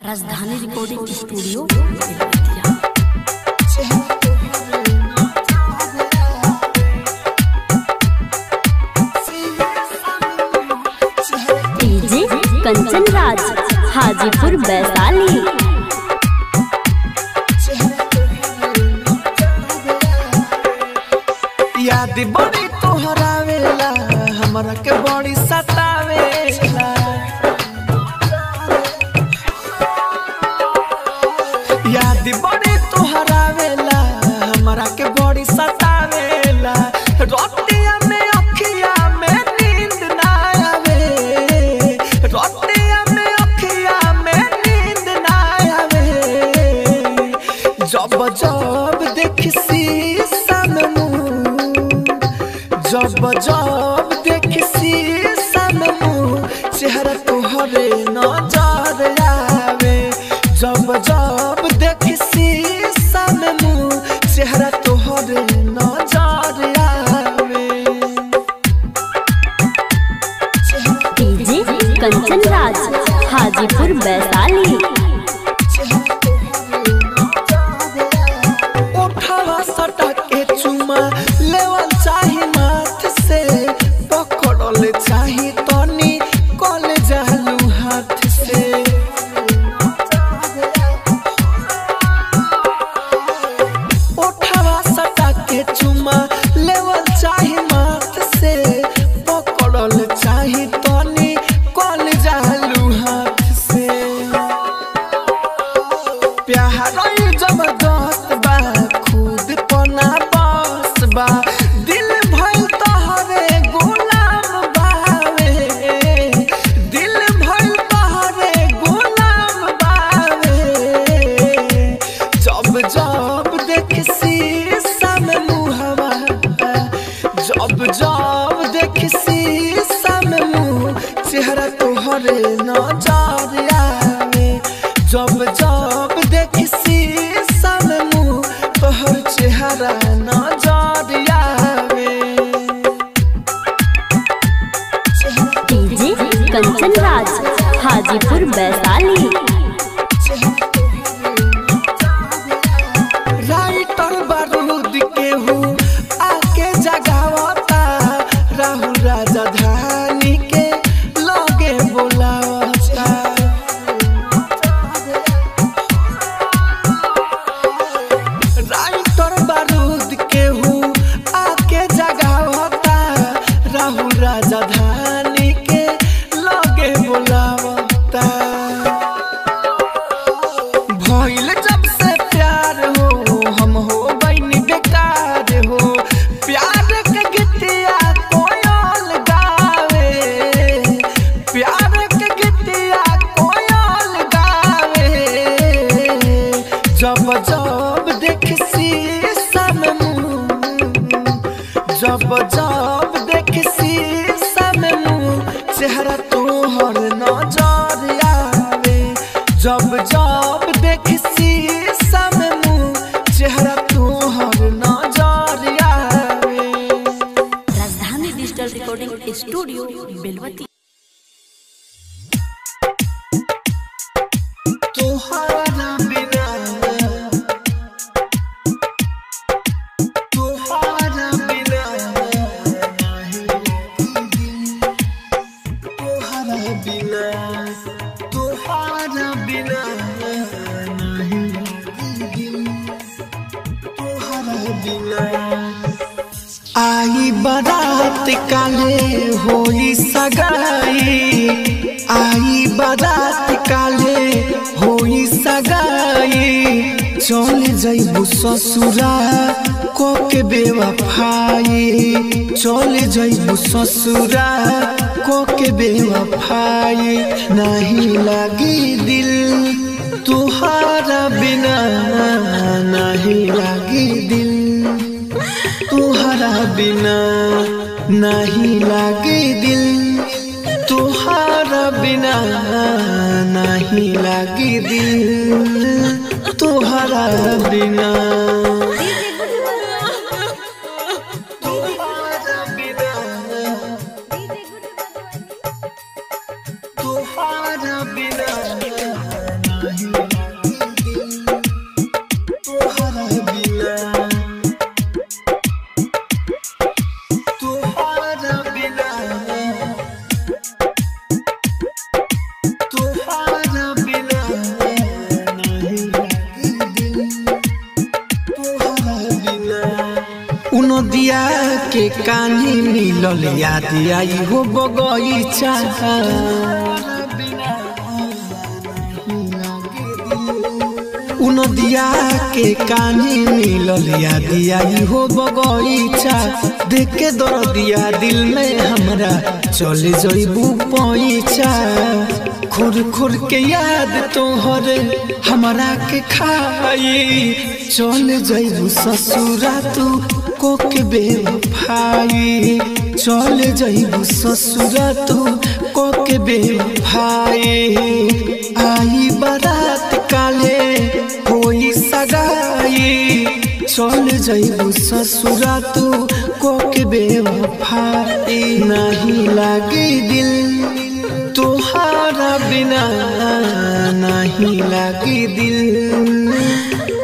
राजधानी recording studio. DJ Kanchan Raj Hajipur Vaishali. याद बड़ी तोहरा वेला हमरा के बड़ी सतावेला। याद बड़ी तोहरा वेला हमरा के बड़ी सतावेला। रोटिया में अखिया में नींद ना आवे। रोटिया में अखिया में नींद ना आवे। जब जब देखी शीशा में जब जब देखी शीशा में मुँह चेहरा तोहरे नजर आवे। जब जब देखी शीशा में मुँह चेहरा तोहरे नजर आवे। डीजे कंचन राज हाजीपुर वैशाली। उठावा सटा के चुमा लेवल चाही माथ से। पकड़ल चाही तनी कल जालू हाथ से। उठावा सटा के चुमा लेवल चाही माथ से। पकड़ल चाही तनी कल जालू हाथ से। प्यार जबरदस्त बा खुद पना बस बा। दिल भइल तोहरे गुलाम बावे। दिल भइल तोहरे गुलाम बावे। जब जब देखी शीशा में मुहवा। जब जब देखी शीशा में मुँह चेहरा तोहरे नजर आवे। जब जब देखी शीशा में मुँह तोहर चेहरा नजर आवे। डीजे कंचन राज हाजीपुर वैशाली। राइटर बारूद केहू आके जगावता। राहुल राजधानी के लगे बोलावता। राइटर बारूद केहू आके जगावता। राहुल राजधानी के लगे बोलावता। भइल जब से प्यार हो हम हो गइनी बेकार हो। प्यार के गीतिया कोयल गावे। प्यार के गीतिया कोयल गावे। जब जब देखी शीशा में मुँह। जब जब देखी शीशा में मुँह चेहरा तोहर नजर आवे। जब जब देखी शीशा में मुँह चेहरा तोहर नजर आवे। राजधानी डिजिटल रिकॉर्डिंग स्टूडियो बेलवती। तोहरा बिना तोहरा बिना तोहरा बिना तोहरा बिना नहीं दिल। तोहरा बिना आई बारात काले होई सगाई। आई बारात काले होई सगाई। चल जइबू ससुरा को के बेवफाई। चल जइबू ससुरा को के बेवफाई। नहीं लगी दिल तोहरा बिना। नहीं लगी दिल तोहरा बिना। नहीं लगी दिल तोहरा बिना। नहीं लगी दिल तोहरा बिना। तोहरा बिना तोहरा बिना कानी मिलल याद आई हो बगीचा नदिया के कानी मिलल याद आई हो बगीचा देख के दर्दिया दिल में हमरा चल जइबू पैचा खुर खुर के याद तोहर हमरा के खाई चल जइबू ससुरा तू को के बेवफाई चल जइबू ससुरा तू को के बेवफाई आई बारात काले कोई सगाई चल जइबू ससुरा तू को के बेवफाई नहीं लागे दिल तोहारा बिना नहीं लागे दिल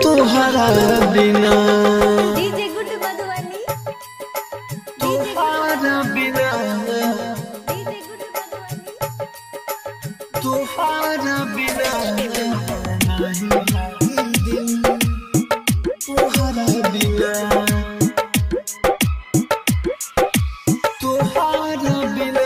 तोहारा बिना तोहारा बिना तोहारा बिना नहीं लागे दिल तोहारा बिना तोहारा बिना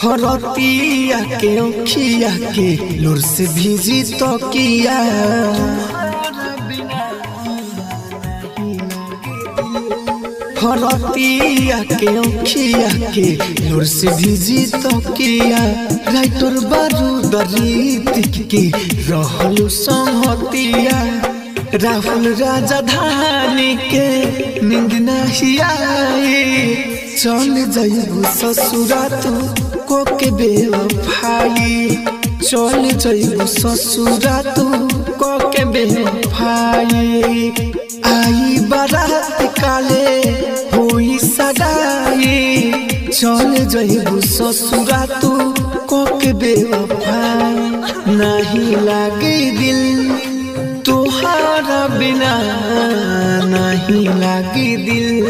हरतिया के औखिया के लुर से भीजी तो किया हरतिया के औखिया के लुर से भीजी तो किया राइटर बारूदी के रहलु संहतिया राहुल राजधानी के नींद नहीं आई चल जइबू ससुरा तू को के बेवफाई चल जइबू ससुरा तू को के बेवफाई आई बारात काले होई सगाई चल जइबू ससुरा तू को के बेवफाई नहीं लागे दिल तोहारा बिना नहीं लागे दिल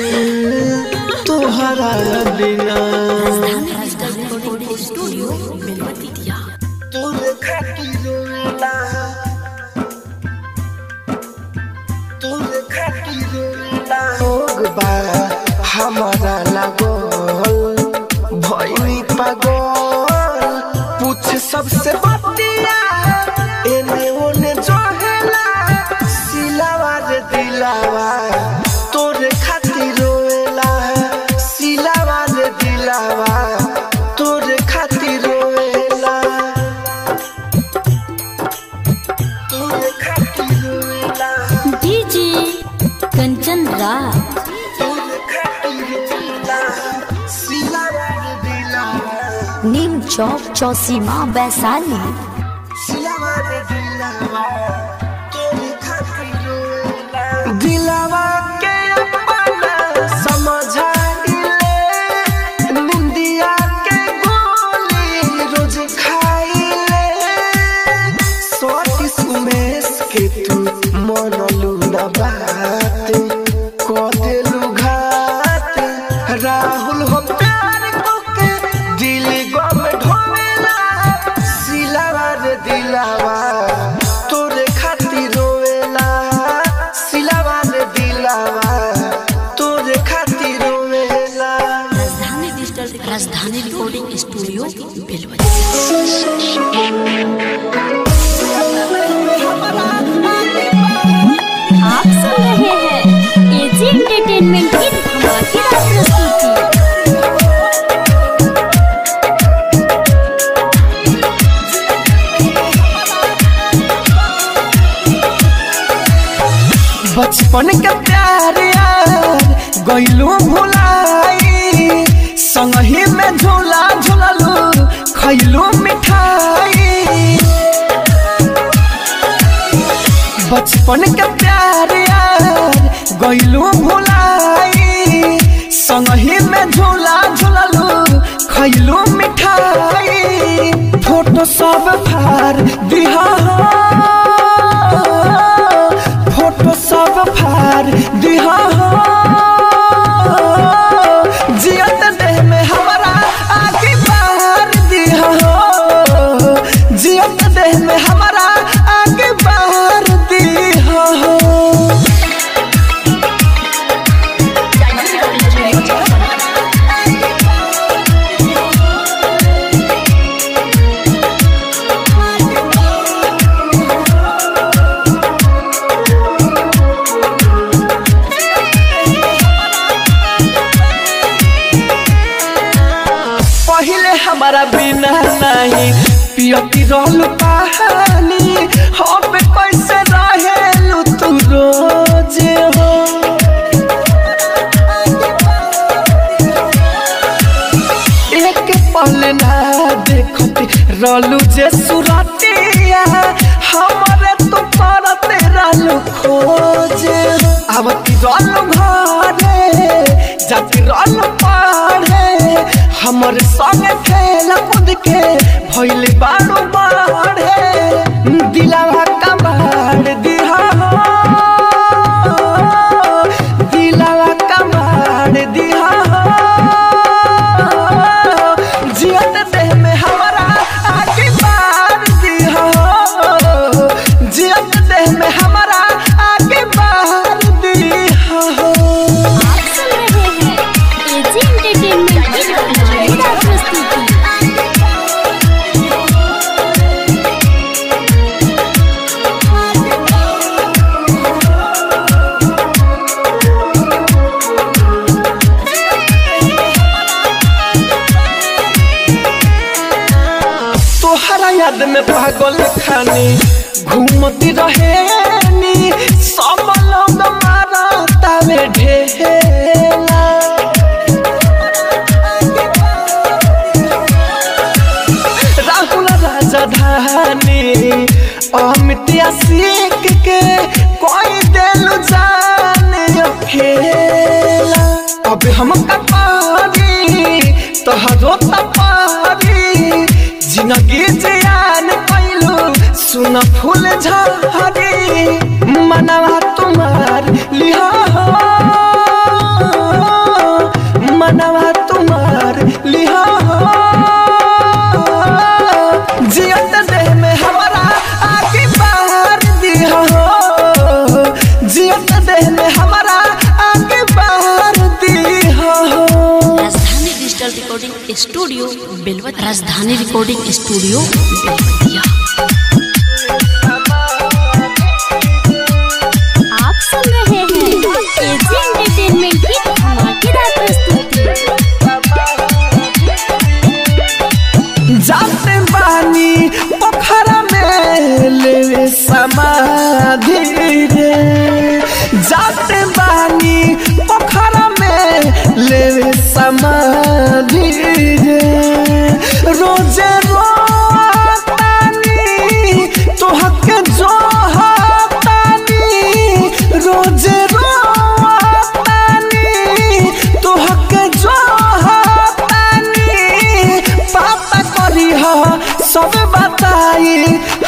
तोहारा बिना तोरे खातिर रोला तोरे खातिर रोला लोग बा हमारा लागल भइनी पागल पूछ सबसे बतिया एने ओने जोहेला सिलावा रे दिलावा तोरे खातिर रोला सिलावा रे दिलावा तोरे खातिर रोला तोरे खातिर रोला डीजे कंचन राज तोरे खातिर रोला सिलावा रे दिलावा नीम चौक चौसीमा वैशाली सिलावा रे दिलावा तोरे खातिर रोला दिलावा के अपना समझा ले निंदिया के गोली रोज खाइले सोटिस उमेश के तू मनलू ना बात कदेलू घात राहुल हो प्यार को के दिल गम ढोवेला सिलावा रे दिलावा तोरे खातिर रोवेला सिलावा रे दिलावा तोरे खातिर रोवेला राजधानी रिकॉर्डिंग स्टूडियो बेलवती। आप सुन रहे हैं एजी एंटरटेनमेंट की धमाकेदार प्रस्तुति। बचपन के प्यार यार गइलू भुलाई संगही में झूला झूललू खइलू मिठाई बचपन के प्यार यार गइलू भुलाई संगही में झूला झूललू खइलू मिठाई फोटो सब फाड़ दिहा फोटो सब फाड़ दिहा जियत देह में हमारा आगे बाहर दिहा नहीं पियती रहलू पानी अब कैसे रहेलू तू रोज हो एक पल ना देखती रहलू जे सुरतिया हमारे तो परते रहलू खोज आवती रहलू घरे जाती रहलू पढ़े हमर संग खेल कूद के भइल बारू बाढ़े दिलवा कबाड़ दिहा दिलवा कबाड़ दिहा जियत देह में हमारा आगे बार दिहा जियत देह में हमारा आगे बार दिहा। आप सुन रहे हैं एजी एंटरटेनमेंट की धमाकेदार प्रस्तुति। तोहरा याद में पागल खानी घूमती रहेनी सब लोग मारा तावे ढेला राहुल राजधानी अमित सीख के कोई दिल जाने अकेला अब हम कपारी तोहरो तपारी जिंदगी जियान कैलू सुना फूल झाड़ी मनवा तुम्हार लिहा मनवा तुम्हार लिहा जियत देह में हमारा आगे बाहर दिया जियत देह में हमारा आगे बाहर दिया। राजधानी डिजिटल रिकॉर्डिंग स्टूडियो बेलवतिया। राजधानी रिकॉर्डिंग स्टूडियो बेलवतिया। आप सुन रहे हैं एजी एंटरटेनमेंट की धमाकेदार प्रस्तुति। जाते बानी पोखरा में लेवे समाधि रे जाते बानी पोखरा में लेवे समाधि रे रोजे रोतानी तोहके जो हातानी रोजे रोतानी तोहके जो हातानी पापा करी हा सब बताई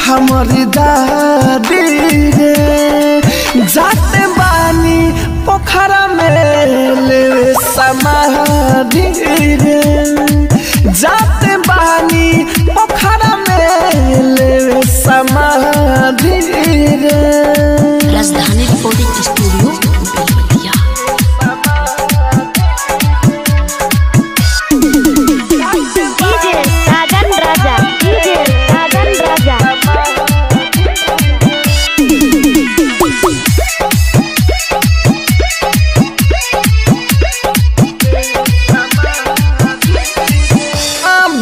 हमारी दादी रे जाते बानी पोखरा में लेवे समाधि रे जाते बानी पोखरा में लेवे समाधि रे। राजधानी रिकॉर्डिंग स्टूडियो बेलवतिया। डीजे साजन राजा डीजे साजन राजा।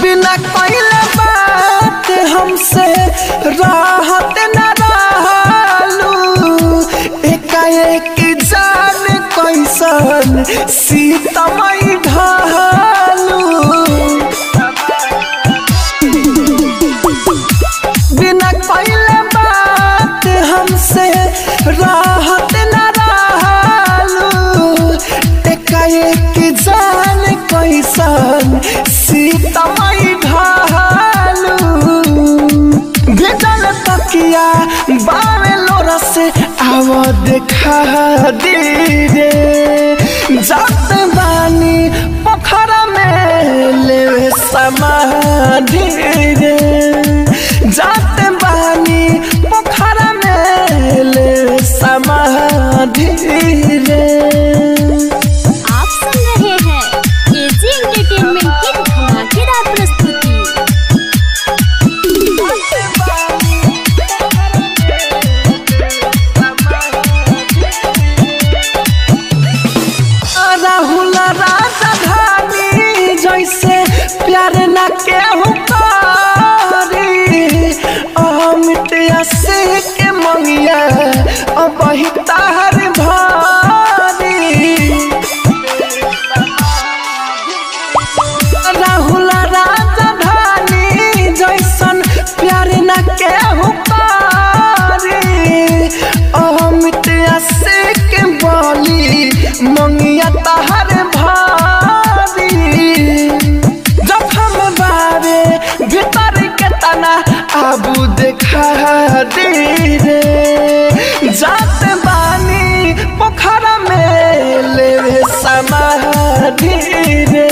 बिना कइले बात हमसे राहत न रहलू एकाएक जान कैसन सीतमई ढालू बिना कइले बात हमसे राहत न रहलू एकाएक जान कैसन सीतमई ढालू भेजल तकिया बावे लोरा से आव देखा दी रे जात बानी पोखरा में लेवे समाधि रे जात बानी पोखरा में लेवे समाधि रे। आप सुन रहे हैं एजी एंटरटेनमेंट की धमाकेदार प्रस्तुति। राहुल राजधानी जैसे प्यार न केहू बही तार भारी राहुल राजधानी जैसन प्यार न केहू पारी अमित आशिक बोली मंगिया तार भारी जखम बारे भीतर के तना आबू देखा दे रे जात बानी पोखरा में ले समाधि रे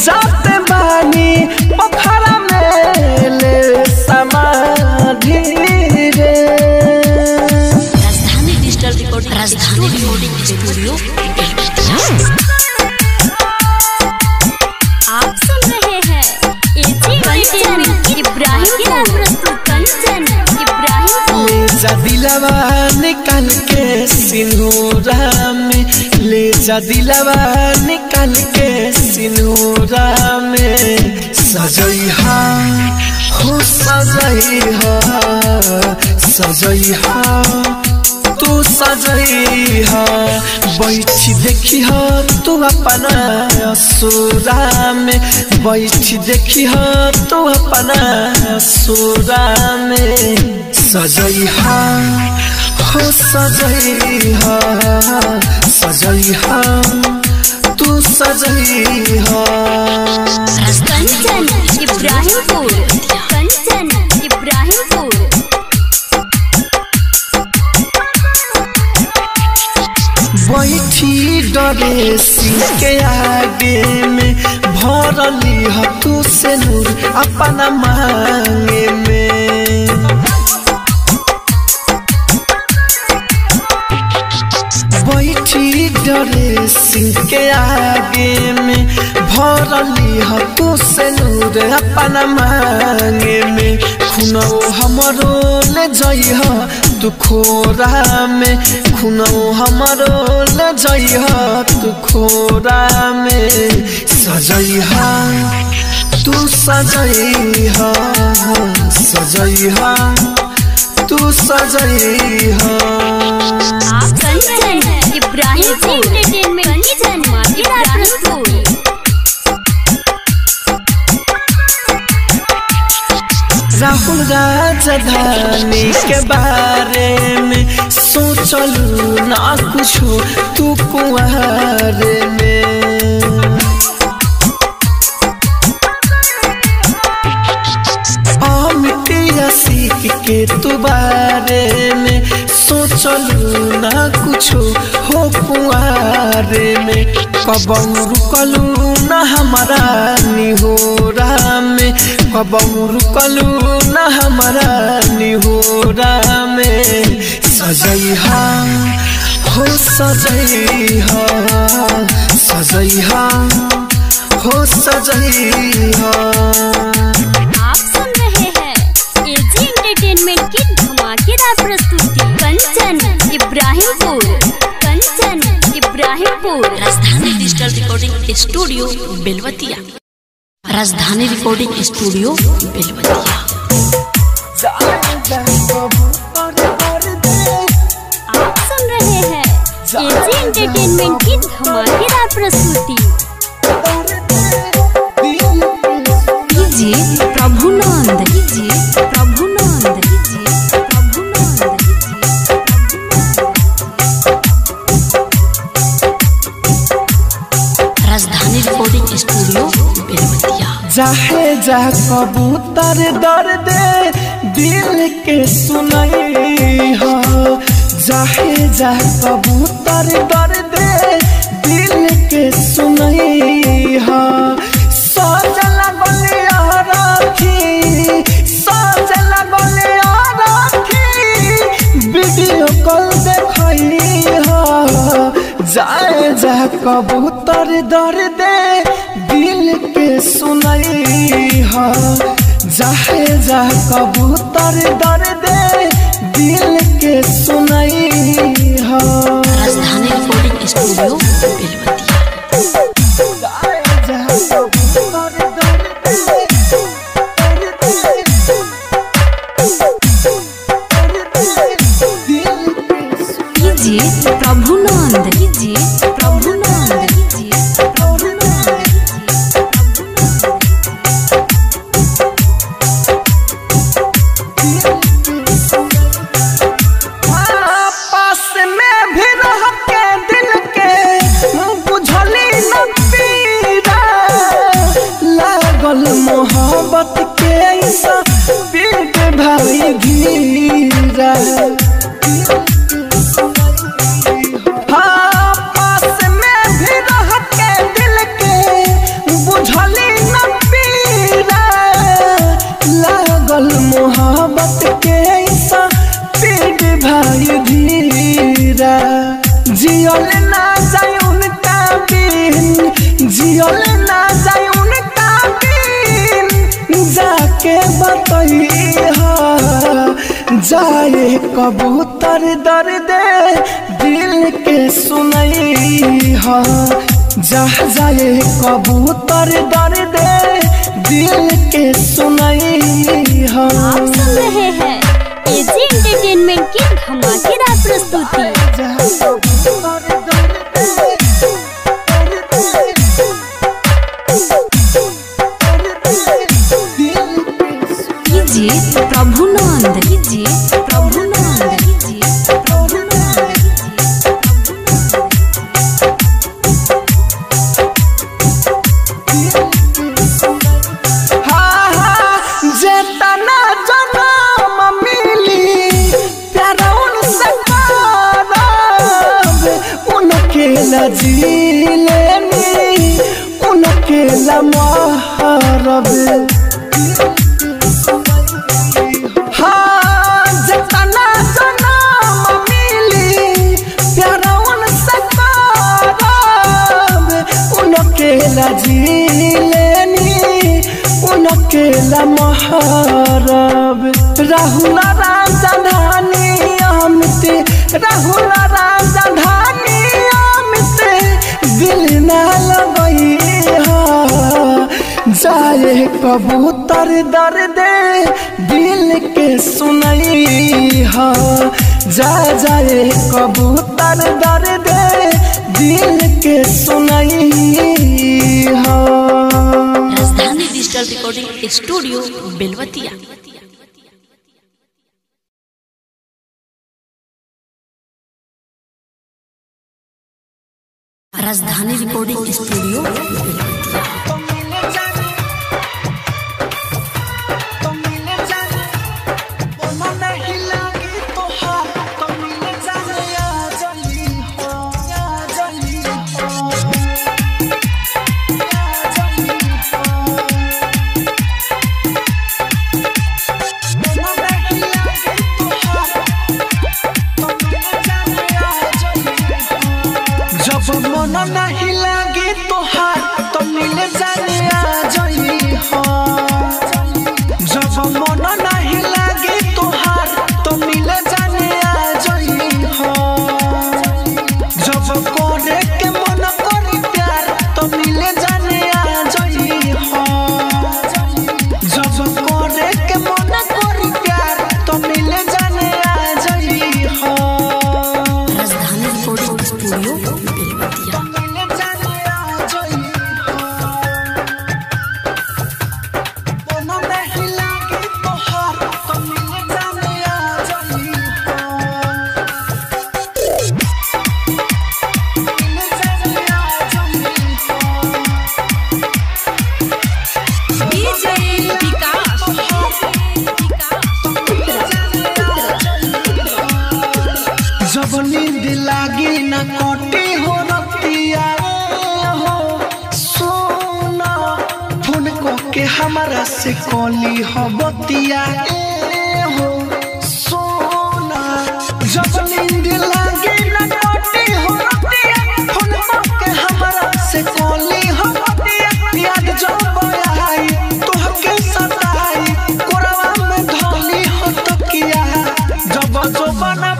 जात बानी पोखरा में ले समाधि रे। राजधानी डिजिटल रिकॉर्डिंग स्टूडियो आप सुन रहे हैं एजी एंटरटेनमेंट इब्राहिम की प्रस्तुत कंचन इब्राहिम ले जा दिलवा निकाल के सिंदूरा में ले जा दिलवा निकाल के सिंदूरा में सजैहा हो सजैहा सजैहा तू सजैहा बैठी देखी हो तू अपना सुरा में बैठी देखी हो तू अपना सुरा में सजैहा हो सजैहा सजैहा तू सजैहा। कंचन इब्राहिमपुर कंचन इब्राहिमपुर बैठी डरे सिंह के आगे में भरली ह तू से नूर अपना मांगे में बैठी डरे सिंह के आगे में भरली ह तू से नूर अपना मांगे में खुनो हमरो ले जइह तू खोरा में खुनो हमरो ले जइह तू खोरा में सजइहा तू सजइहा सजइहा तू सजइहा। कंचन इब्राहिमपुर एंटरटेनमेंट की धमाकेदार प्रस्तुति राहुल राजधानी के बारे में सोचलू ना कुछ तू कुंवारे में अमित आशिक के तू बारे में सोचलू ना कुछ हो कुंवारे में कबहू रुकलू ना हमारा निहोरा में कबहू रुकलू ना हमारा निहोरा में सजैहा हो सजैहा सजैहा हो सजैहा। आप सुन रहे हैं एजी एंटरटेनमेंट की धमाकेदार प्रस्तुति कंचन इब्राहिमपुर कंचन इब्राहिमपुर। राजधानी डिजिटल रिकॉर्डिंग स्टूडियो बेलवतिया राजधानी रिकॉर्डिंग स्टूडियो बेलवतिया। आप सुन रहे हैं एजी एंटरटेनमेंट की धमाकेदार प्रस्तुति DJ Prabhunand DJ Prabhunand DJ Prabhunand राजधानी रिकॉर्डिंग स्टूडियो बेलवतिया। जाहे जा कबूतर दर्द दिल के सुनाई हो जाहे जा कबूतर दर्द दिल के सुनाई हो सजल गलिया राखी सजल गलिया राखी वीडियो कॉल देखई हो जाए जा कबूतर दर्द दिल के सुनाई हो जाहे जा कबूतर दर्द दिल के सुनाई हो। राजधानी रिकॉर्डिंग स्टूडियो बेलवतिया। जाए जा कबूतर दर्द दिल के जियल ना जाए उनका बिन, जियल ना जाए उनका बिन, जाके बतैहा जाए कबूतर दर्द दिल के सुनैहा, जा जाए कबूतर दर्द दिल के सुनैहा। आप सुन रहे हैं एजी एंटरटेनमेंट की धमाकेदार प्रस्तुति। कीजिए प्रभुनंद, कीजिए प्रभुनंद, कीजिए प्रभुनंद। हाँ हाँ जेतना जनम मिली प्यारा उनसे करब, उनके ला जीलेनी उनके ला महरब। हाँ जेतना जनम मिली प्यारा उनसे करब, उनके ला जीलेनी उनके ला महरब। राहुल राजधानी अमित, राहुल राजधानी अमित, दिल ना लगैहा जाए कबूतर दर्द दिल के सुनैहा, जा जाए कबूतर दर्द दिल के सुनैहा। राजधानी डिजिटल रिकॉर्डिंग स्टूडियो बेलवतिया। राजधानी रिकॉर्डिंग स्टूडियो बेलवतिया। जब मन नहीं लगे तोहार तो मिल जाने आ जाई हो, जब मन नहीं लगे तोहार तो मिल जाने आ जाई हो, जब करे के मन करी प्यार तो मिल जाने आ जाई हो, जब करे के मन करी प्यार तो मिल जाने आ जाई हो। राजधानी रिकॉर्डिंग स्टूडियो बेलवतिया। जब नींद लागी न कटी हो रतिया हो, सोना फोन को के हमारा से कॉली हो बतिया हो, सोना जब नींद लागी न कटी हो रतिया, फोन को के हमारा से कॉली हो बतिया, याद जो बयाई तोहके सताई कोरवा में धोली हो तकिया, जब जो बना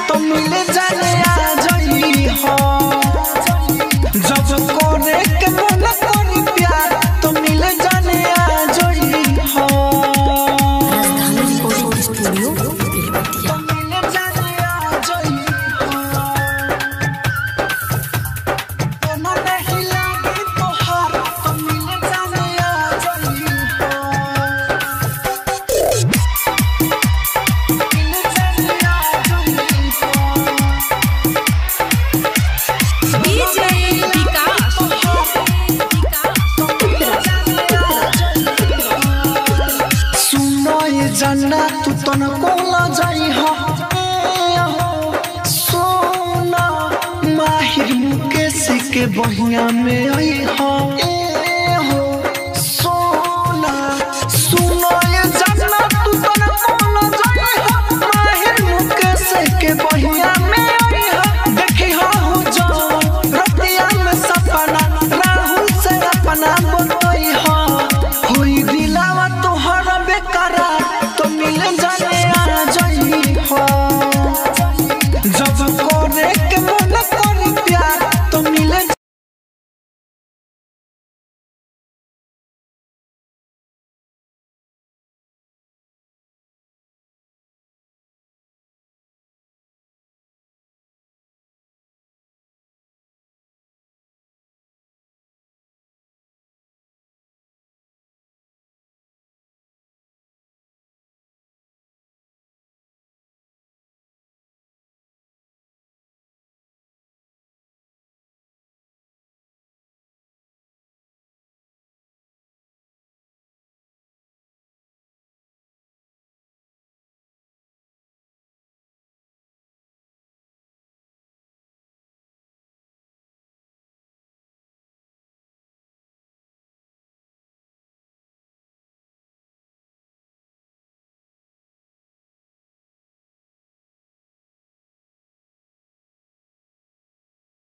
तो मिल जाने आ जाई हो, जब करे के मन करी प्यार तो मिल जाने आ जाई हो। राजधानी रिकॉर्डिंग स्टूडियो बेलवतिया। मिल जाने आ जाई हो, मन नहीं लगी तोहार तो मिल जाने आ जाई हो, मिल जाने आ जाई हो। सुनो ये जाना तू तन कोला जाई हो, सोना माहिर मुकेश के बहिया में आई हो।